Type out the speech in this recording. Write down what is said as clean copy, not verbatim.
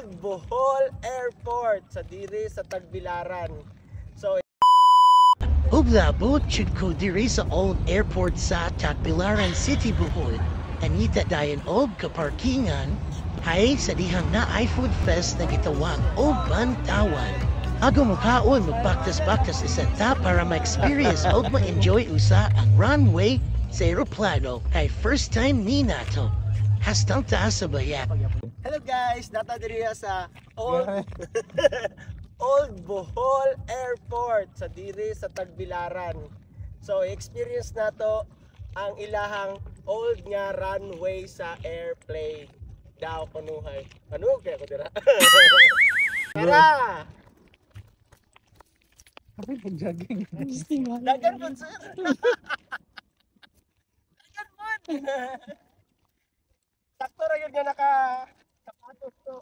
Old Bohol Airport sa diri sa Tagbilaran. So Ublabot jud ko diri sa Old Airport sa Tagbilaran City, Bohol. Anita dayon og kaparkingan. Hay sa dihang na iFood Fest na gitawag og Bantawan. Ako mukaon magbaktas-baktas sa ta para ma-experience og ma-enjoy usa ang runway sa aeroplano kay first time ni nato. Hastang taas sa bayan. hello guys, nata diri sa Old Bohol Airport sa diri sa Tagbilaran. So experience nato ang ilahang old nga runway sa airplane. Daw panuhay. Ano kaya ko dira? Tara! Kapag nag-jogging. Dagan po sir! Dagan po! Sakto ra yun nga naka sapatos to.